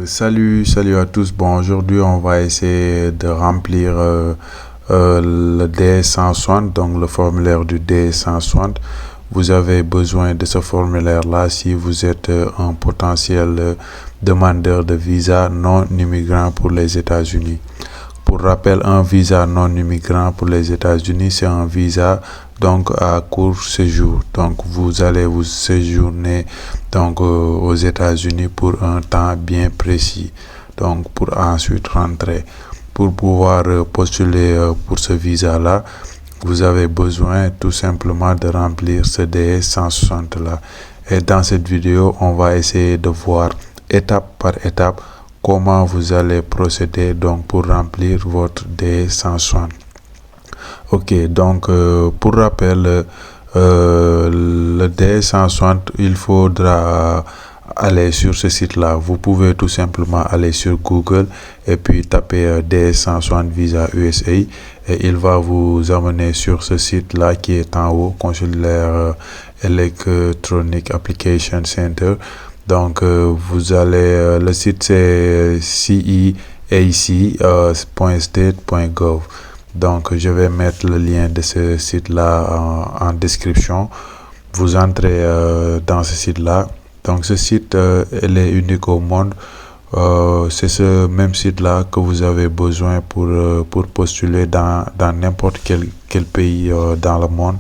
Salut à tous. Bon, aujourd'hui, on va essayer de remplir le DS160, donc le formulaire du DS160. Vous avez besoin de ce formulaire-là si vous êtes un potentiel demandeur de visa non immigrant pour les États-Unis. Pour rappel, un visa non immigrant pour les États-Unis, c'est un visa donc à court séjour. Donc vous allez vous séjourner aux États-Unis pour un temps bien précis. Donc pour ensuite rentrer. Pour pouvoir postuler pour ce visa-là, vous avez besoin tout simplement de remplir ce DS 160 là. Et dans cette vidéo, on va essayer de voir étape par étape comment vous allez procéder donc pour remplir votre DS 160. Ok, donc pour rappel, le DS 160, il faudra aller sur ce site-là. Vous pouvez tout simplement aller sur Google et puis taper DS 160 Visa USA et il va vous amener sur ce site-là qui est en haut, Consulaire Electronic Application Center. Donc vous allez, le site c'est ceac.state.gov. Donc je vais mettre le lien de ce site-là en description. Vous entrez dans ce site-là. Donc ce site, elle est unique au monde. C'est ce même site-là que vous avez besoin pour postuler dans n'importe quel pays dans le monde.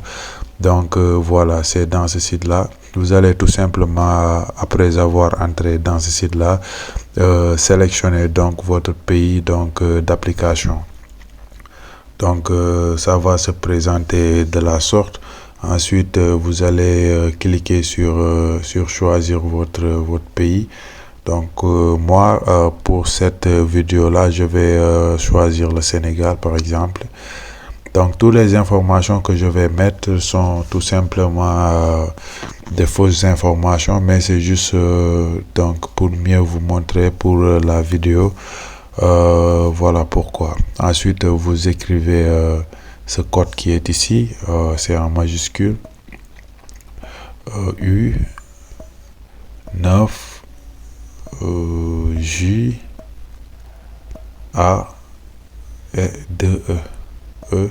Donc voilà, c'est dans ce site-là. Vous allez tout simplement, après avoir entré dans ce site-là, sélectionner donc votre pays d'application. Donc ça va se présenter de la sorte. Ensuite, vous allez cliquer sur choisir votre pays. Donc moi, pour cette vidéo-là, je vais choisir le Sénégal par exemple. Donc toutes les informations que je vais mettre sont tout simplement des fausses informations, mais c'est juste donc pour mieux vous montrer pour la vidéo. Voilà pourquoi. Ensuite, vous écrivez ce code qui est ici, c'est en majuscule. U 9 J A et 2 E.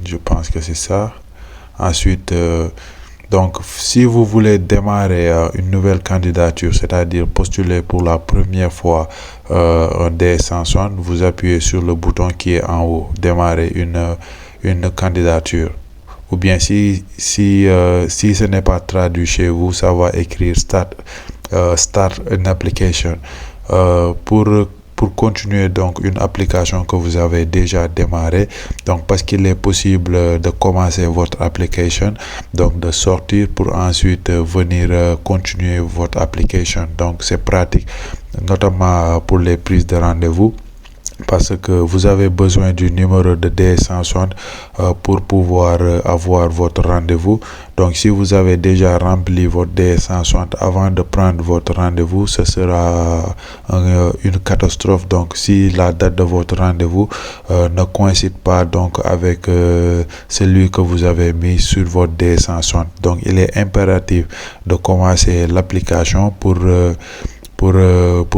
Je pense que c'est ça. Ensuite, donc si vous voulez démarrer une nouvelle candidature, c'est-à-dire postuler pour la première fois un DS160, vous appuyez sur le bouton qui est en haut, démarrer une candidature. Ou bien si ce n'est pas traduit chez vous, ça va écrire start an application. Pour continuer donc une application que vous avez déjà démarré, donc parce qu'il est possible de commencer votre application, donc de sortir pour ensuite venir continuer votre application. Donc c'est pratique, notamment pour les prises de rendez-vous, parce que vous avez besoin du numéro de DS160 pour pouvoir avoir votre rendez-vous. Donc si vous avez déjà rempli votre DS160 avant de prendre votre rendez-vous, ce sera une catastrophe. Donc si la date de votre rendez-vous ne coïncide pas donc avec celui que vous avez mis sur votre DS160, donc il est impératif de commencer l'application pour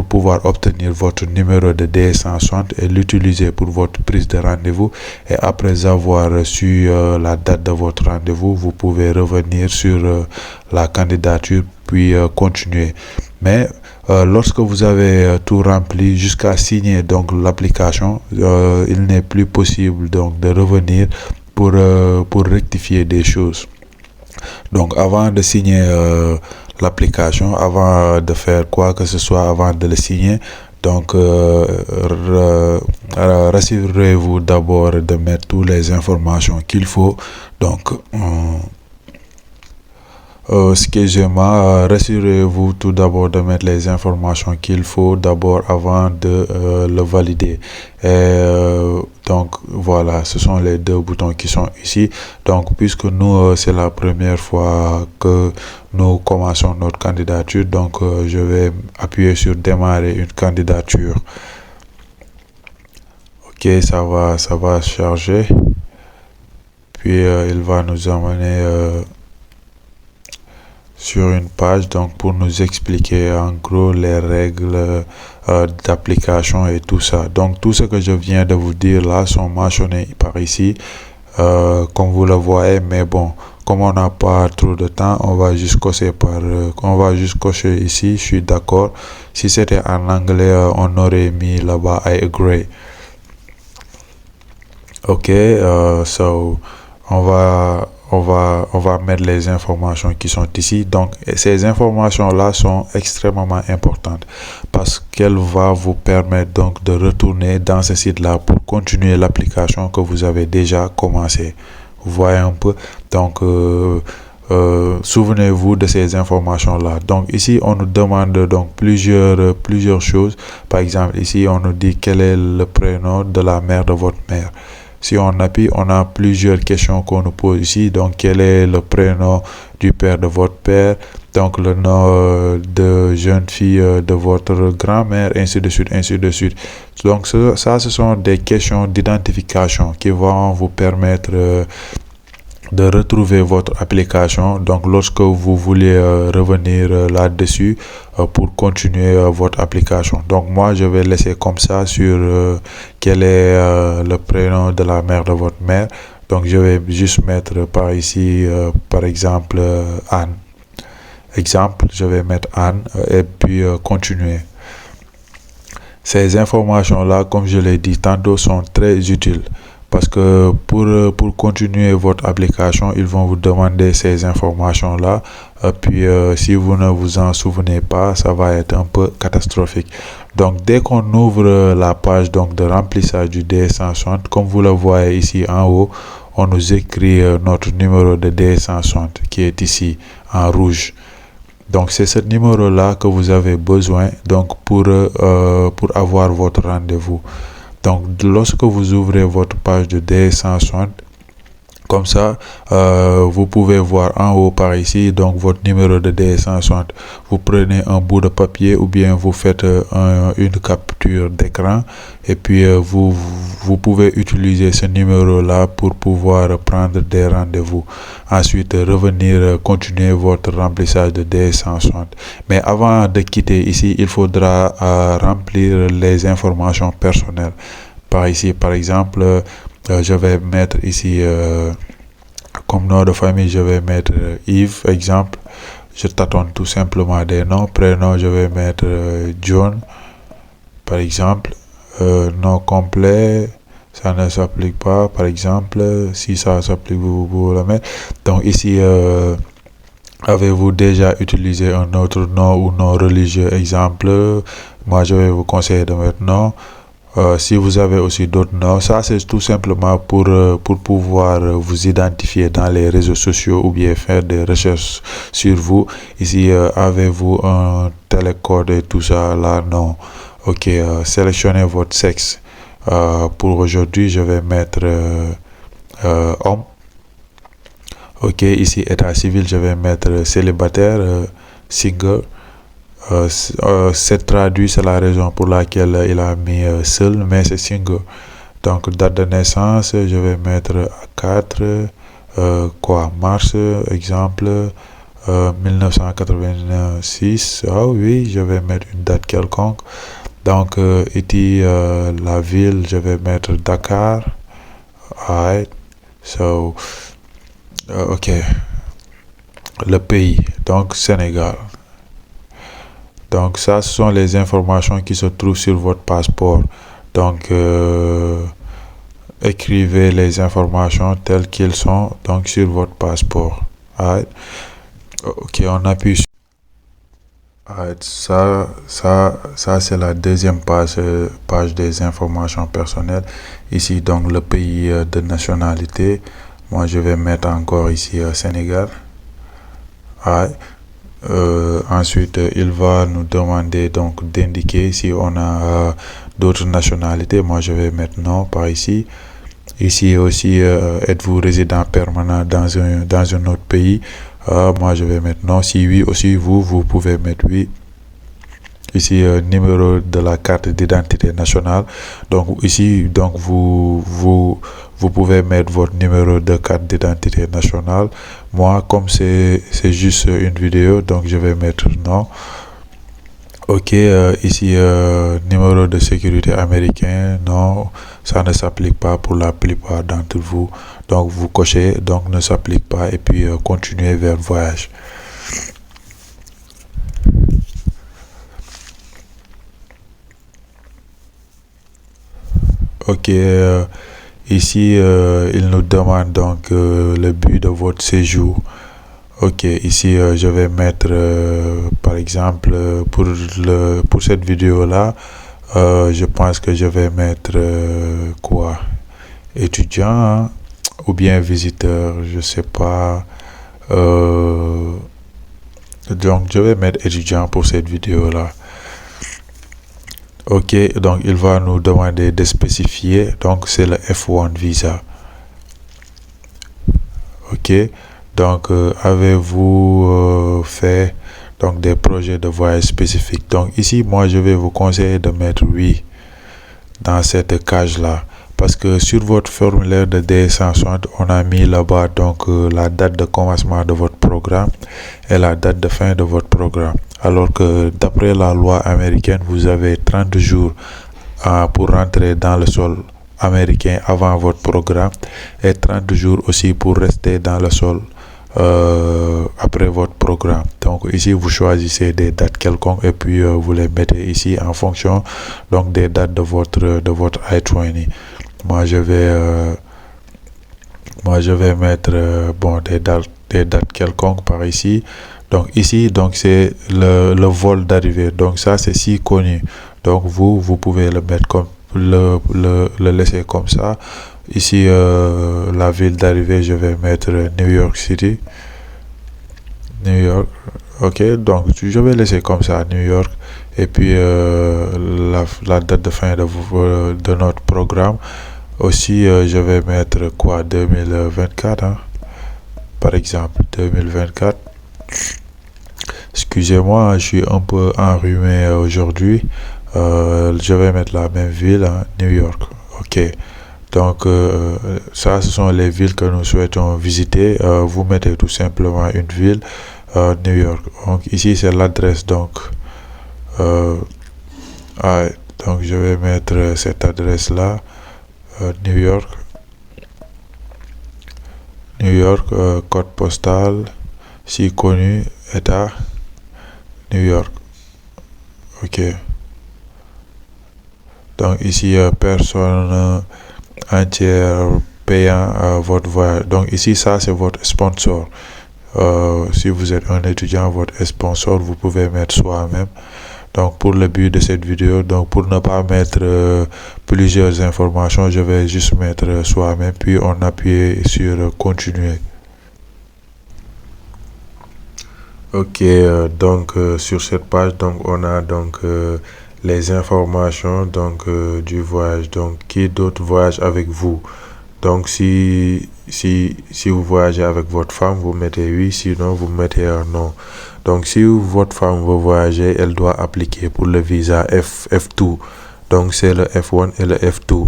pouvoir obtenir votre numéro de DS160 et l'utiliser pour votre prise de rendez-vous. Et après avoir reçu la date de votre rendez-vous, vous pouvez revenir sur la candidature puis continuer. Mais lorsque vous avez tout rempli jusqu'à signer donc l'application, il n'est plus possible donc de revenir pour rectifier des choses. Donc avant de signer l'application, avant de faire quoi que ce soit, avant de le signer, donc rassurez-vous d'abord de mettre toutes les informations qu'il faut. Donc excusez-moi, rassurez-vous tout d'abord de mettre les informations qu'il faut d'abord avant de le valider. Donc voilà, ce sont les deux boutons qui sont ici. Donc puisque nous, c'est la première fois que nous commençons notre candidature, donc je vais appuyer sur démarrer une candidature. Ok, ça va charger. Puis il va nous amener sur une page donc pour nous expliquer en gros les règles d'application et tout ça. Donc tout ce que je viens de vous dire là sont mentionnés par ici, comme vous le voyez, mais bon, comme on n'a pas trop de temps, on va juste cocher ici, je suis d'accord. Si c'était en anglais, on aurait mis là-bas I agree. Ok, so on va mettre les informations qui sont ici. Donc ces informations là sont extrêmement importantes parce qu'elles vont vous permettre donc de retourner dans ce site là pour continuer l'application que vous avez déjà commencé. Vous voyez un peu, donc souvenez-vous de ces informations là. Donc ici on nous demande donc plusieurs choses. Par exemple ici on nous dit quel est le prénom de la mère de votre mère. Si on appuie, on a plusieurs questions qu'on nous pose ici. Donc, quel est le prénom du père de votre père? Donc, le nom de jeune fille de votre grand-mère, ainsi de suite, ainsi de suite. Donc, ça ce sont des questions d'identification qui vont vous permettre de retrouver votre application. Donc, lorsque vous voulez revenir là-dessus pour continuer votre application. Donc, moi, je vais laisser comme ça sur quel est le prénom de la mère de votre mère. Donc, je vais juste mettre par ici, par exemple, Anne. Exemple, je vais mettre Anne et puis continuer. Ces informations-là, comme je l'ai dit tantôt, sont très utiles. Parce que pour continuer votre application, ils vont vous demander ces informations-là. Puis si vous ne vous en souvenez pas, ça va être un peu catastrophique. Donc dès qu'on ouvre la page donc de remplissage du DS160, comme vous le voyez ici en haut, on nous écrit notre numéro de DS160 qui est ici en rouge. Donc c'est ce numéro-là que vous avez besoin donc pour avoir votre rendez-vous. Donc, lorsque vous ouvrez votre page de DS160, comme ça, vous pouvez voir en haut par ici, donc votre numéro de DS160. Vous prenez un bout de papier ou bien vous faites une capture d'écran et puis vous pouvez utiliser ce numéro-là pour pouvoir prendre des rendez-vous. Ensuite, revenir continuer votre remplissage de DS160. Mais avant de quitter ici, il faudra remplir les informations personnelles. Par ici, par exemple, je vais mettre ici comme nom de famille, je vais mettre Yves, exemple. Je tâtonne tout simplement des noms. Prénom, je vais mettre John, par exemple. Nom complet, ça ne s'applique pas, par exemple. Si ça s'applique, vous pouvez le mettre. Donc ici, avez-vous déjà utilisé un autre nom ou nom religieux, exemple? Moi, je vais vous conseiller de mettre non. Si vous avez aussi d'autres noms, ça c'est tout simplement pour pouvoir vous identifier dans les réseaux sociaux ou bien faire des recherches sur vous. Ici, avez-vous un télécode et tout ça? Là, non. Ok, sélectionnez votre sexe. Pour aujourd'hui, je vais mettre homme. Ok, ici, état civil, je vais mettre célibataire, single. C'est traduit, c'est la raison pour laquelle il a mis seul, mais c'est single. Donc, date de naissance, je vais mettre 4, mars, exemple, 1986. Ah oui, je vais mettre une date quelconque. Donc, ici, la ville, je vais mettre Dakar. Alright, so, ok. Le pays, donc Sénégal. Donc ça, ce sont les informations qui se trouvent sur votre passeport. Donc écrivez les informations telles qu'elles sont donc sur votre passeport. Right. Ok, on appuie sur. Right. Ça c'est la deuxième page des informations personnelles. Ici donc le pays de nationalité. Moi je vais mettre encore ici Sénégal. Right. Ensuite, il va nous demander donc d'indiquer si on a d'autres nationalités. Moi, je vais mettre non par ici. Ici aussi, êtes-vous résident permanent dans un autre pays? Moi, je vais mettre non. Si oui aussi, vous pouvez mettre oui. ici numéro de la carte d'identité nationale. Donc ici, donc vous pouvez mettre votre numéro de carte d'identité nationale. Moi, comme c'est juste une vidéo, donc je vais mettre non. Ok, ici numéro de sécurité américain, non, ça ne s'applique pas pour la plupart d'entre vous. Donc vous cochez, donc ne s'applique pas, et puis continuez vers voyage. Ok, ici il nous demande donc le but de votre séjour. Ok, ici je vais mettre par exemple pour cette vidéo là, je pense que je vais mettre quoi, étudiant, hein, ou bien visiteur, je sais pas. Donc je vais mettre étudiant pour cette vidéo là. Ok, donc il va nous demander de spécifier, donc c'est le F1 visa. Ok, donc avez-vous fait donc des projets de voyage spécifiques? Donc ici, moi je vais vous conseiller de mettre oui dans cette cage là, parce que sur votre formulaire de D160 on a mis là-bas donc la date de commencement de votre programme et la date de fin de votre programme, alors que d'après la loi américaine vous avez 30 jours pour rentrer dans le sol américain avant votre programme et 30 jours aussi pour rester dans le sol après votre programme. Donc ici vous choisissez des dates quelconques et puis vous les mettez ici en fonction donc des dates de votre I-20. Moi je vais mettre bon des dates quelconques par ici. Donc ici donc c'est le vol d'arrivée, donc ça c'est si connu, donc vous pouvez le mettre comme le laisser comme ça. Ici la ville d'arrivée, je vais mettre New York City, New York. Ok, donc je vais laisser comme ça New York, et puis la date de fin de notre programme aussi, je vais mettre quoi, 2024, hein, par exemple 2024. Excusez-moi, je suis un peu enrhumé aujourd'hui. Je vais mettre la même ville, hein, New York. Ok. Donc, ça, ce sont les villes que nous souhaitons visiter. Vous mettez tout simplement une ville, New York. Donc, ici, c'est l'adresse. Donc, donc, je vais mettre cette adresse-là, New York. New York, code postal, si connu, État, New York. Ok. Donc ici, personne entière payant votre voyage. Donc ici, ça c'est votre sponsor. Si vous êtes un étudiant, votre sponsor, vous pouvez mettre soi-même. Donc pour le but de cette vidéo, donc pour ne pas mettre plusieurs informations, je vais juste mettre soi-même, puis on appuie sur continuer. Ok, donc sur cette page, donc on a donc les informations donc du voyage. Donc qui d'autre voyage avec vous? Donc si vous voyagez avec votre femme, vous mettez oui, sinon vous mettez un non. Donc si votre femme veut voyager, elle doit appliquer pour le visa F2. Donc c'est le F1 et le F2.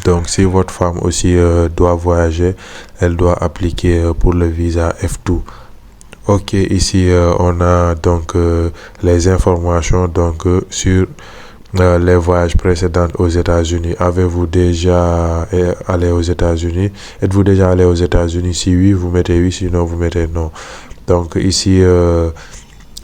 Donc si votre femme aussi doit voyager, elle doit appliquer pour le visa F2. Ok, ici on a donc les informations donc sur les voyages précédents aux États-Unis. Avez-vous déjà allé aux États-Unis? Êtes-vous déjà allé aux États-Unis? Si oui, vous mettez oui, sinon vous mettez non. Donc ici,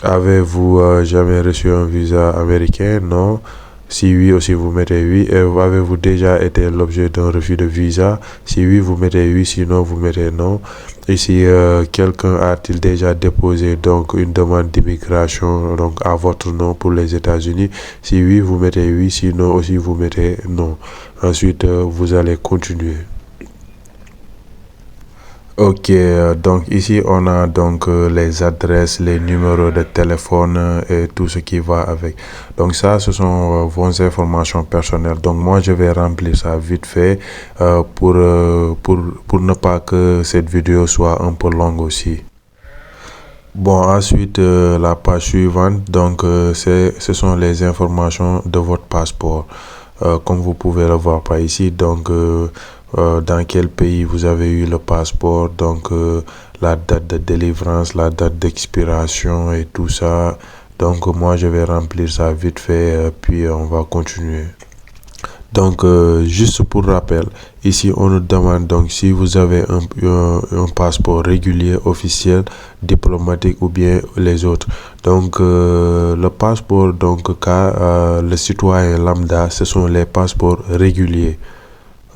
avez-vous jamais reçu un visa américain? Non. Si oui aussi, vous mettez oui. Et avez-vous déjà été l'objet d'un refus de visa? Si oui, vous mettez oui, sinon vous mettez non. Ici, quelqu'un a-t-il déjà déposé donc une demande d'immigration donc à votre nom pour les États-Unis? Si oui, vous mettez oui, sinon aussi vous mettez non. Ensuite, vous allez continuer. Ok, donc ici on a donc les adresses, les numéros de téléphone et tout ce qui va avec. Donc ça, ce sont vos informations personnelles. Donc moi, je vais remplir ça vite fait pour ne pas que cette vidéo soit un peu longue aussi. Bon, ensuite, la page suivante, donc, ce sont les informations de votre passeport. Comme vous pouvez le voir par ici, donc, dans quel pays vous avez eu le passeport, donc, la date de délivrance, la date d'expiration et tout ça. Donc, moi, je vais remplir ça vite fait, puis on va continuer. Donc, juste pour rappel, ici, on nous demande donc si vous avez un passeport régulier, officiel, diplomatique ou bien les autres. Donc, le passeport, donc, car le citoyen lambda, ce sont les passeports réguliers.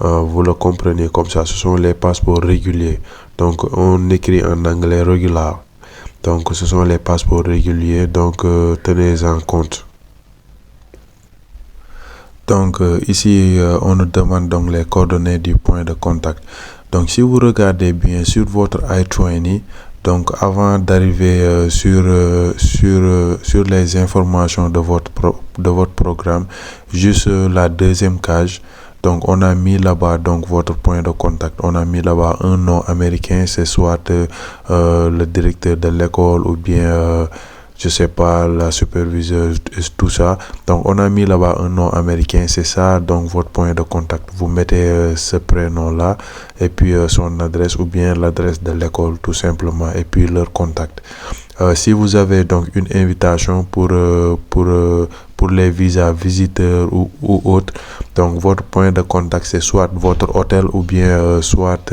Vous le comprenez comme ça, ce sont les passeports réguliers. Donc, on écrit en anglais regular. Donc, ce sont les passeports réguliers, donc tenez en compte. Donc ici, on nous demande donc les coordonnées du point de contact. Donc si vous regardez bien sur votre iTunes, donc avant d'arriver sur les informations de votre programme, juste la deuxième case, donc on a mis là-bas donc votre point de contact. On a mis là-bas un nom américain, c'est soit le directeur de l'école ou bien je sais pas, la superviseuse, tout ça. Donc, on a mis là-bas un nom américain, c'est ça, donc votre point de contact. Vous mettez ce prénom-là, et puis son adresse ou bien l'adresse de l'école, tout simplement, et puis leur contact. Si vous avez donc une invitation pour les visas visiteurs ou autres, donc votre point de contact, c'est soit votre hôtel ou bien soit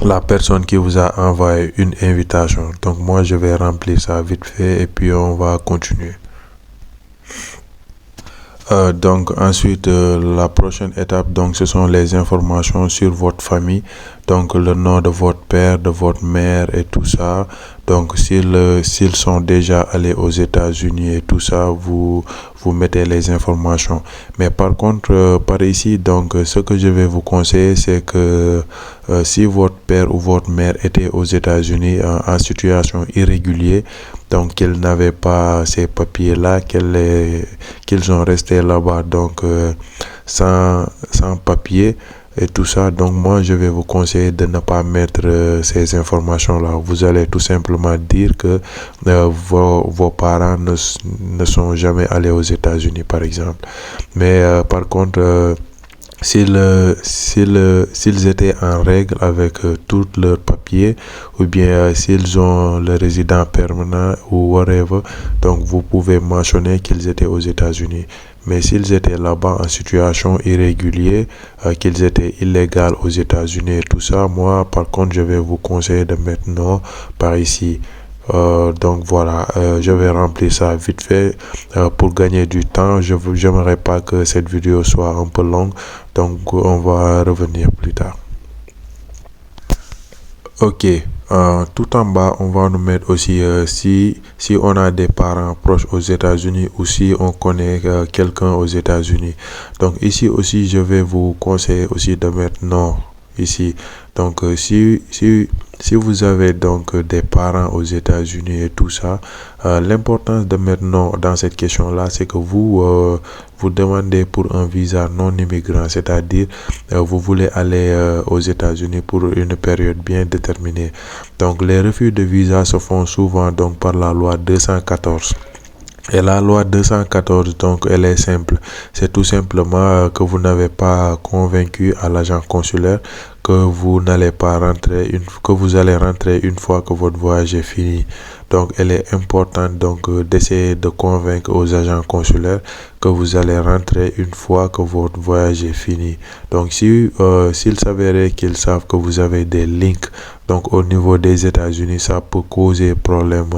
la personne qui vous a envoyé une invitation. Donc moi je vais remplir ça vite fait et puis on va continuer. Donc ensuite la prochaine étape, donc ce sont les informations sur votre famille, donc le nom de votre père, de votre mère et tout ça. Donc s'ils sont déjà allés aux États-Unis et tout ça, vous mettez les informations. Mais par contre par ici, donc ce que je vais vous conseiller, c'est que si votre père ou votre mère était aux États-Unis en situation irrégulière, donc qu'ils n'avaient pas ces papiers-là, qu'ils ont resté là-bas donc sans papier et tout ça. Donc moi je vais vous conseiller de ne pas mettre ces informations-là. Vous allez tout simplement dire que vos parents ne sont jamais allés aux États-Unis par exemple. Mais par contre s'ils étaient en règle avec tous leurs papiers ou bien s'ils ont le résident permanent ou whatever, donc vous pouvez mentionner qu'ils étaient aux États-Unis. Mais s'ils étaient là-bas en situation irrégulière, qu'ils étaient illégaux aux États-Unis et tout ça, moi par contre je vais vous conseiller de mettre non par ici. Donc voilà, je vais remplir ça vite fait pour gagner du temps. Je n'aimerais pas que cette vidéo soit un peu longue, donc on va revenir plus tard. Ok, tout en bas, on va nous mettre aussi si on a des parents proches aux États-Unis ou si on connaît quelqu'un aux États-Unis. Donc ici aussi, je vais vous conseiller aussi de mettre non ici. Donc si vous avez donc des parents aux États-Unis et tout ça, l'importance de mettre non dans cette question-là, c'est que vous demandez pour un visa non immigrant, c'est-à-dire vous voulez aller aux États-Unis pour une période bien déterminée. Donc les refus de visa se font souvent donc par la loi 214. Et la loi 214, donc, elle est simple. C'est tout simplement que vous n'avez pas convaincu à l'agent consulaire que vous n'allez pas rentrer, que vous allez rentrer une fois que votre voyage est fini. Donc, elle est importante donc d'essayer de convaincre aux agents consulaires que vous allez rentrer une fois que votre voyage est fini. Donc, s'il s'avérait qu'ils savent que vous avez des links, donc au niveau des États-Unis, ça peut causer problème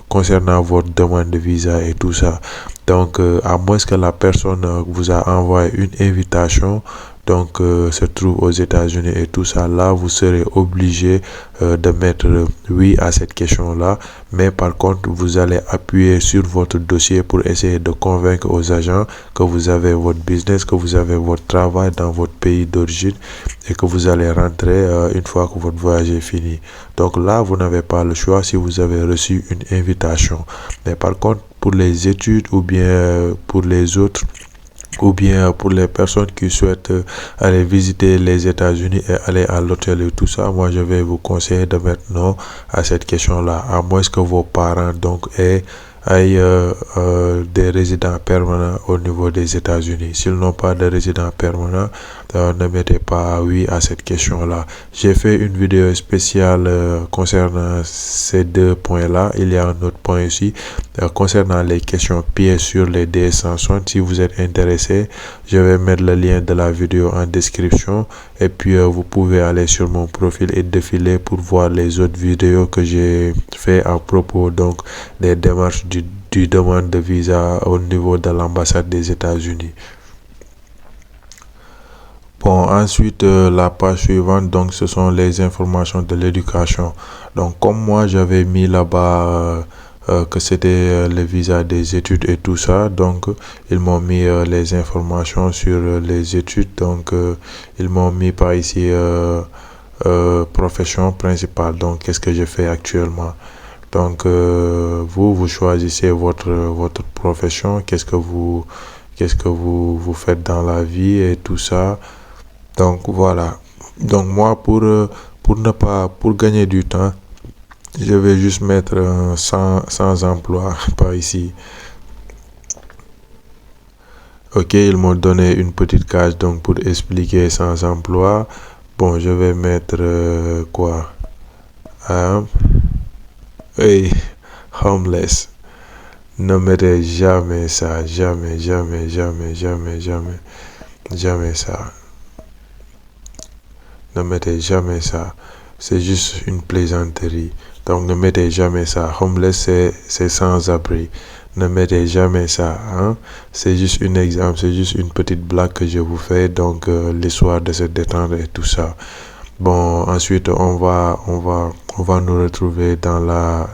concernant votre demande de visa et tout ça. Donc, à moins que la personne vous a envoyé une invitation, donc se trouve aux États-Unis et tout ça, là, vous serez obligé de mettre oui à cette question-là. Mais par contre, vous allez appuyer sur votre dossier pour essayer de convaincre aux agents que vous avez votre business, que vous avez votre travail dans votre pays d'origine et que vous allez rentrer une fois que votre voyage est fini. Donc là, vous n'avez pas le choix si vous avez reçu une invitation. Mais par contre, pour les études ou bien pour les autres ou bien pour les personnes qui souhaitent aller visiter les États-Unis et aller à l'hôtel et tout ça, moi je vais vous conseiller de mettre non à cette question-là, à moins que vos parents donc aient des résidents permanents au niveau des États-Unis. S'ils n'ont pas de résidents permanents, ne mettez pas oui à cette question-là. J'ai fait une vidéo spéciale concernant ces deux points-là. Il y a un autre point ici concernant les questions pièges sur les DS160. Si vous êtes intéressé, je vais mettre le lien de la vidéo en description et puis vous pouvez aller sur mon profil et défiler pour voir les autres vidéos que j'ai fait à propos donc des démarches du demande de visa au niveau de l'ambassade des États-Unis. Bon, ensuite, la page suivante, donc, ce sont les informations de l'éducation. Donc, comme moi, j'avais mis là-bas que c'était le visa des études et tout ça, donc, ils m'ont mis les informations sur les études. Donc, ils m'ont mis par ici profession principale. Donc, qu'est-ce que je fais actuellement? Donc, vous choisissez votre profession, qu'est-ce que vous faites dans la vie et tout ça. Donc voilà. Donc moi pour gagner du temps, je vais juste mettre sans emploi par ici. Ok, ils m'ont donné une petite case donc pour expliquer sans emploi. Bon, je vais mettre quoi? Hey, homeless. Ne mettez jamais ça, jamais, jamais, jamais, jamais, jamais, jamais ça. Ne mettez jamais ça. C'est juste une plaisanterie. Donc ne mettez jamais ça. Homeless, c'est sans-abri. Ne mettez jamais ça. Hein? C'est juste un exemple, c'est juste une petite blague que je vous fais. Donc l'histoire de se détendre et tout ça. Bon, ensuite on va nous retrouver dans la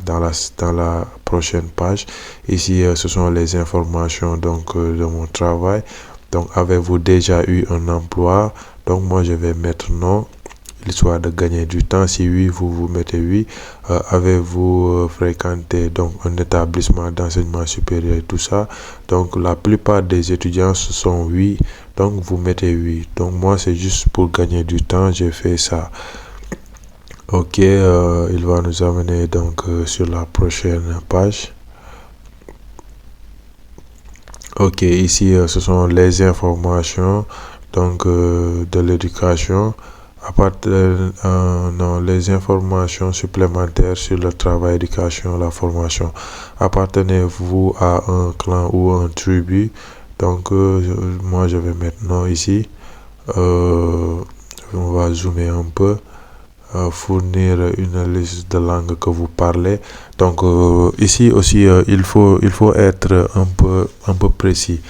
prochaine page. Ici, ce sont les informations donc de mon travail. Donc, avez-vous déjà eu un emploi? Donc, moi, je vais mettre non, l'histoire de gagner du temps. Si oui, vous mettez oui. Avez-vous fréquenté donc un établissement d'enseignement supérieur et tout ça? Donc, la plupart des étudiants, ce sont oui. Donc, vous mettez oui. Donc, moi, c'est juste pour gagner du temps, j'ai fait ça. Ok, il va nous amener donc sur la prochaine page. Ok, ici ce sont les informations donc de l'éducation. Non, les informations supplémentaires sur le travail, l'éducation, la formation. Appartenez-vous à un clan ou un tribu? Donc moi je vais mettre non ici. On va zoomer un peu. Fournir une liste de langues que vous parlez. Donc ici aussi il faut être un peu précis.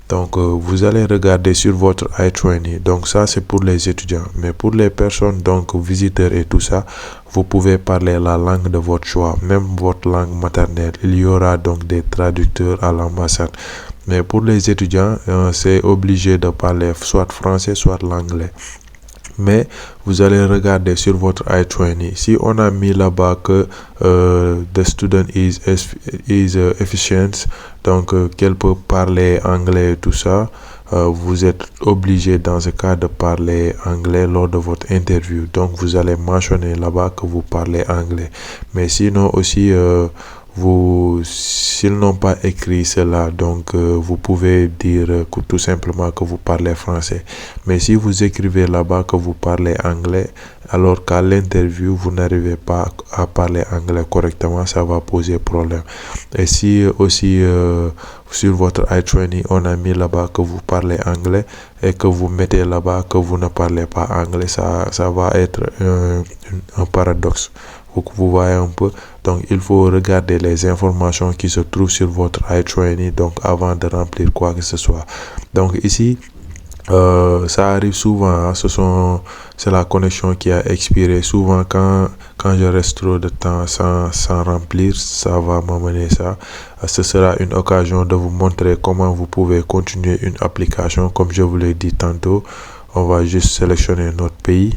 Donc vous allez regarder sur votre i20. Donc ça c'est pour les étudiants, mais pour les personnes donc visiteurs et tout ça, vous pouvez parler la langue de votre choix, même votre langue maternelle. Il y aura donc des traducteurs à l'ambassade. Mais pour les étudiants, c'est obligé de parler soit français soit l'anglais. Mais vous allez regarder sur votre i20. Si on a mis là-bas que the student is efficient, donc qu'elle peut parler anglais et tout ça, vous êtes obligé dans ce cas de parler anglais lors de votre interview. Donc vous allez mentionner là-bas que vous parlez anglais. Mais sinon aussi s'ils n'ont pas écrit cela, donc vous pouvez dire tout simplement que vous parlez français. Mais si vous écrivez là-bas que vous parlez anglais, alors qu'à l'interview vous n'arrivez pas à parler anglais correctement, ça va poser problème. Et si aussi sur votre i20 on a mis là-bas que vous parlez anglais et que vous mettez là-bas que vous ne parlez pas anglais, ça va être un paradoxe. Vous voyez un peu. Donc il faut regarder les informations qui se trouvent sur votre i20 donc avant de remplir quoi que ce soit. Donc ici ça arrive souvent, hein, c'est la connexion qui a expiré. Souvent quand je reste trop de temps sans remplir, ça va m'amener ça. Ce sera une occasion de vous montrer comment vous pouvez continuer une application. Comme je vous l'ai dit tantôt, on va juste sélectionner notre pays.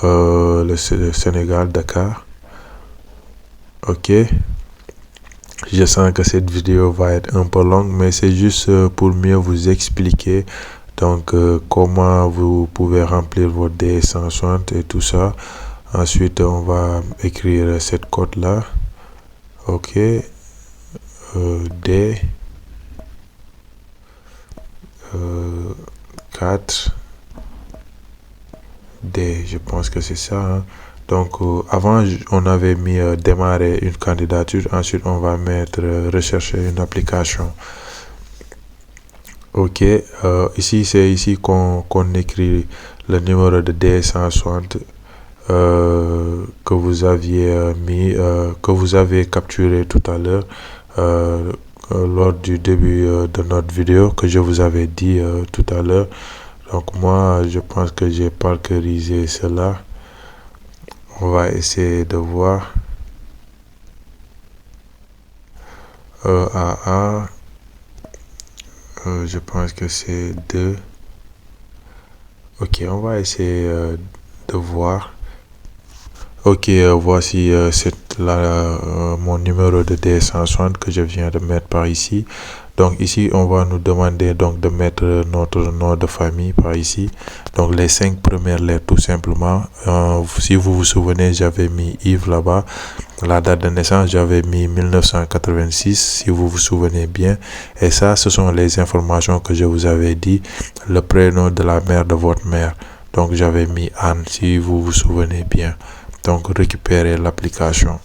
Le Sénégal, Dakar. Ok, Je sens que cette vidéo va être un peu longue, mais c'est juste pour mieux vous expliquer donc comment vous pouvez remplir votre D160 et tout ça. Ensuite, on va écrire cette code là. Ok, D 4 D, je pense que c'est ça, hein. Donc avant on avait mis démarrer une candidature, ensuite on va mettre rechercher une application. Ok, ici c'est ici qu'on écrit le numéro de D160 que vous aviez mis, que vous avez capturé tout à l'heure lors du début de notre vidéo, que je vous avais dit tout à l'heure. Donc moi je pense que j'ai parcourisé cela. On va essayer de voir. Je pense que c'est 2. Ok, on va essayer de voir. Ok, voici mon numéro de D160 que je viens de mettre par ici. Donc ici, on va nous demander donc de mettre notre nom de famille par ici. Donc les 5 premières lettres tout simplement. Si vous vous souvenez, j'avais mis Yves là-bas. La date de naissance, j'avais mis 1986, si vous vous souvenez bien. Et ça, ce sont les informations que je vous avais dit. Le prénom de la mère de votre mère. Donc j'avais mis Anne, si vous vous souvenez bien. Donc récupérer l'application.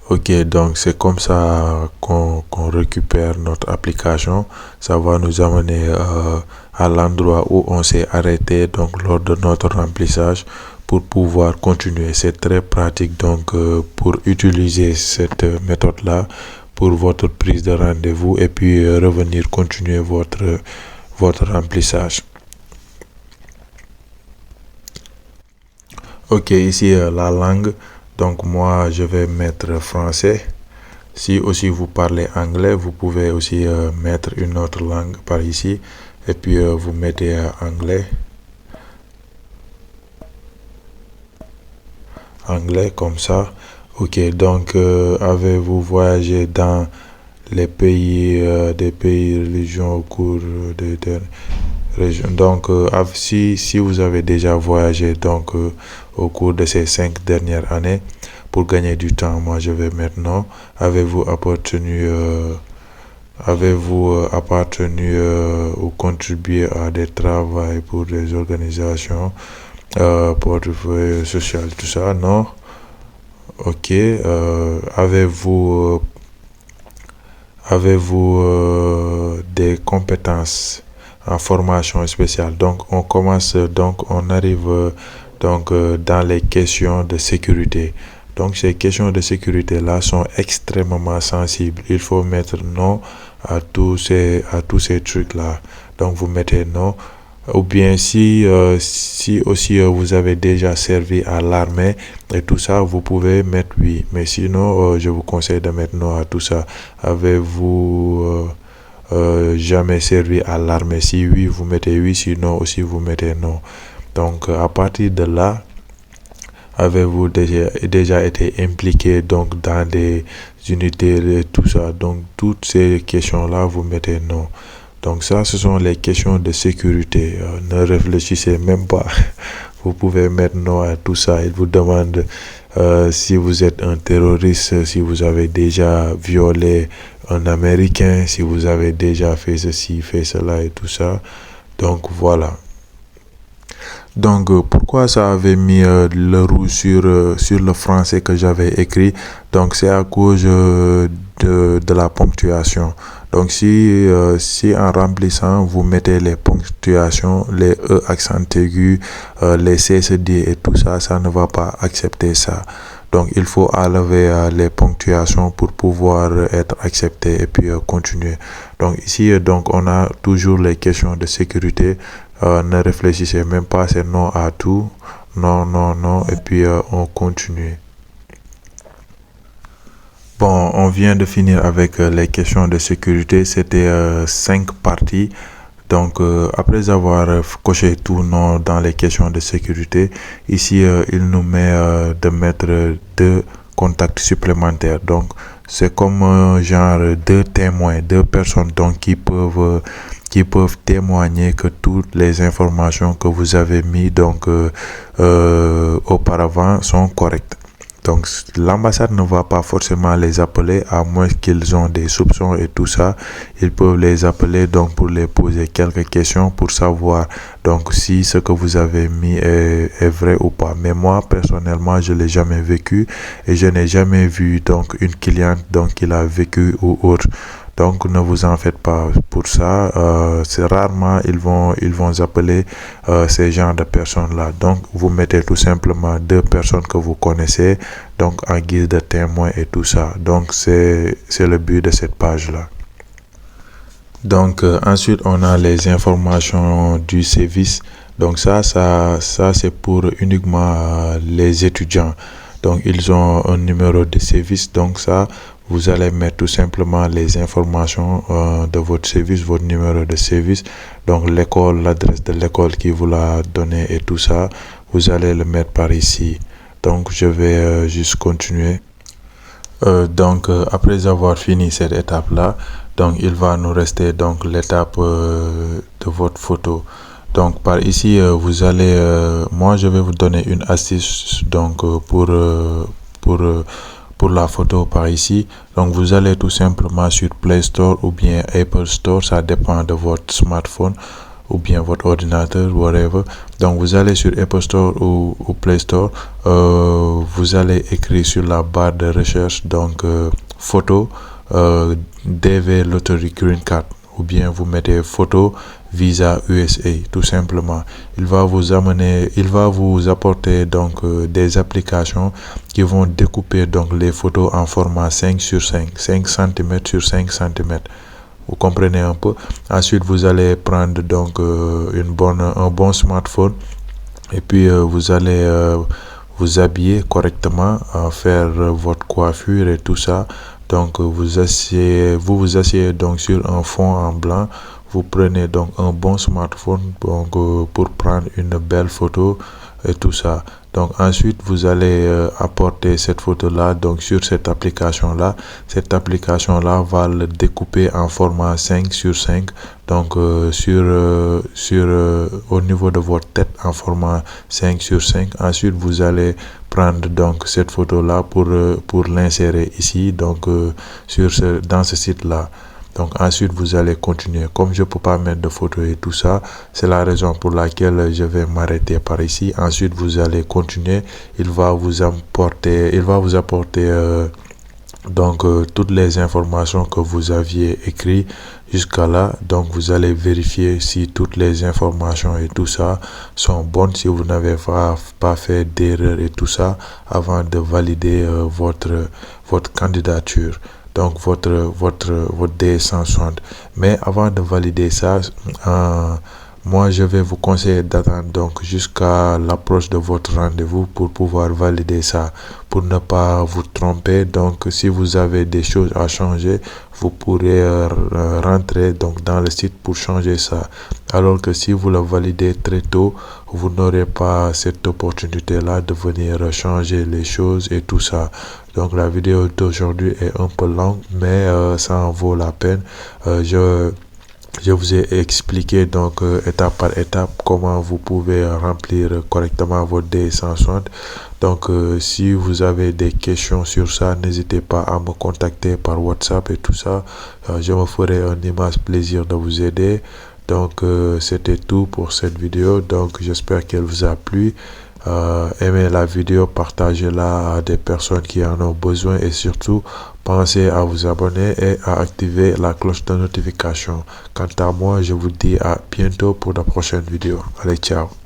Ok, donc c'est comme ça qu'on récupère notre application. Ça va nous amener à l'endroit où on s'est arrêté donc lors de notre remplissage pour pouvoir continuer. C'est très pratique donc pour utiliser cette méthode là pour votre prise de rendez-vous et puis revenir continuer votre remplissage. Ok, ici la langue. Donc moi je vais mettre français. Si aussi vous parlez anglais, vous pouvez aussi mettre une autre langue par ici. Et puis vous mettez anglais. Anglais comme ça. Ok, donc avez-vous voyagé dans les pays, des pays religions au cours de région. Donc si vous avez déjà voyagé donc au cours de ces 5 dernières années, pour gagner du temps, moi je vais maintenant. Avez-vous appartenu ou contribué à des travaux pour des organisations, portefeuille social, tout ça? Non. Ok. Avez-vous des compétences en formation spéciale? Donc on commence, donc on arrive dans les questions de sécurité. Donc ces questions de sécurité là sont extrêmement sensibles. Il faut mettre non à tous ces trucs là. Donc vous mettez non. Ou bien si aussi vous avez déjà servi à l'armée et tout ça, vous pouvez mettre oui. Mais sinon, je vous conseille de mettre non à tout ça. Avez-vous jamais servi à l'armée? Si oui, vous mettez oui. Sinon aussi, vous mettez non. Donc à partir de là, avez-vous déjà été impliqué donc dans des unités et tout ça? Donc toutes ces questions-là, vous mettez non. Donc ça, ce sont les questions de sécurité. Ne réfléchissez même pas. Vous pouvez mettre non à tout ça. Il vous demande si vous êtes un terroriste, si vous avez déjà violé un Américain, si vous avez déjà fait ceci, fait cela et tout ça. Donc voilà. Donc pourquoi ça avait mis le rouge sur le français que j'avais écrit? Donc c'est à cause de la ponctuation. Donc si en remplissant vous mettez les ponctuations, les E accent aigu, les CCD et tout ça, ça ne va pas accepter ça. Donc il faut enlever les ponctuations pour pouvoir être accepté et puis continuer. Donc ici donc on a toujours les questions de sécurité. Ne réfléchissez même pas, c'est non à tout. Non, non, non. Et puis on continue. Bon, on vient de finir avec les questions de sécurité. C'était 5 parties. Donc, après avoir coché tout non dans les questions de sécurité, ici, il nous met de mettre deux contacts supplémentaires. Donc, c'est comme genre deux témoins, deux personnes donc qui peuvent témoigner que toutes les informations que vous avez mis donc auparavant sont correctes. Donc l'ambassade ne va pas forcément les appeler à moins qu'ils ont des soupçons et tout ça. Ils peuvent les appeler donc pour les poser quelques questions pour savoir donc si ce que vous avez mis est vrai ou pas. Mais moi personnellement je l'ai jamais vécu et je n'ai jamais vu donc une cliente donc qui l'a vécu ou autre. Donc ne vous en faites pas pour ça. C'est rarement ils vont appeler ces genres de personnes-là. Donc vous mettez tout simplement deux personnes que vous connaissez donc en guise de témoin et tout ça. Donc c'est le but de cette page-là. Donc ensuite on a les informations du service. Donc ça c'est pour uniquement les étudiants. Donc ils ont un numéro de service. Donc ça vous allez mettre tout simplement les informations de votre service, votre numéro de service, donc l'école, l'adresse de l'école qui vous l'a donné et tout ça, vous allez le mettre par ici. Donc je vais juste continuer. Donc après avoir fini cette étape là, donc il va nous rester donc l'étape de votre photo. Donc par ici vous allez moi je vais vous donner une astuce donc pour la photo par ici. Donc vous allez tout simplement sur Play Store ou bien Apple Store, ça dépend de votre smartphone ou bien votre ordinateur, whatever. Donc vous allez sur Apple Store ou Play Store, vous allez écrire sur la barre de recherche donc photo DV Lottery Green Card, ou bien vous mettez photo Visa USA tout simplement. Il va vous apporter donc des applications qui vont découper donc les photos en format 5 sur 5 cm sur 5 cm. Vous comprenez un peu. Ensuite vous allez prendre donc un bon smartphone et puis vous allez vous habiller correctement, faire votre coiffure et tout ça. Donc vous vous asseyez donc sur un fond en blanc. Vous prenez donc un bon smartphone donc pour prendre une belle photo et tout ça. Donc ensuite vous allez apporter cette photo là donc sur cette application là. Cette application là va le découper en format 5 sur 5 donc au niveau de votre tête en format 5 sur 5. Ensuite vous allez prendre donc cette photo là pour l'insérer ici donc dans ce site là. Donc ensuite vous allez continuer. Comme je peux pas mettre de photos et tout ça, c'est la raison pour laquelle je vais m'arrêter par ici. Ensuite vous allez continuer. Il va vous apporter donc toutes les informations que vous aviez écrites jusqu'à là. Donc vous allez vérifier si toutes les informations et tout ça sont bonnes, si vous n'avez pas fait d'erreur et tout ça avant de valider votre candidature. Donc votre DS160. Mais avant de valider ça, moi je vais vous conseiller d'attendre donc jusqu'à l'approche de votre rendez-vous pour pouvoir valider ça, pour ne pas vous tromper. Donc si vous avez des choses à changer, vous pourrez rentrer donc dans le site pour changer ça. Alors que si vous le validez très tôt, vous n'aurez pas cette opportunité là de venir changer les choses et tout ça. Donc la vidéo d'aujourd'hui est un peu longue, mais ça en vaut la peine. Je vous ai expliqué donc étape par étape comment vous pouvez remplir correctement votre DS160. Donc si vous avez des questions sur ça, n'hésitez pas à me contacter par WhatsApp et tout ça. Je me ferai un immense plaisir de vous aider. Donc c'était tout pour cette vidéo. Donc j'espère qu'elle vous a plu. Aimez la vidéo, partagez-la à des personnes qui en ont besoin et surtout pensez à vous abonner et à activer la cloche de notification. Quant à moi, je vous dis à bientôt pour la prochaine vidéo. Allez, ciao.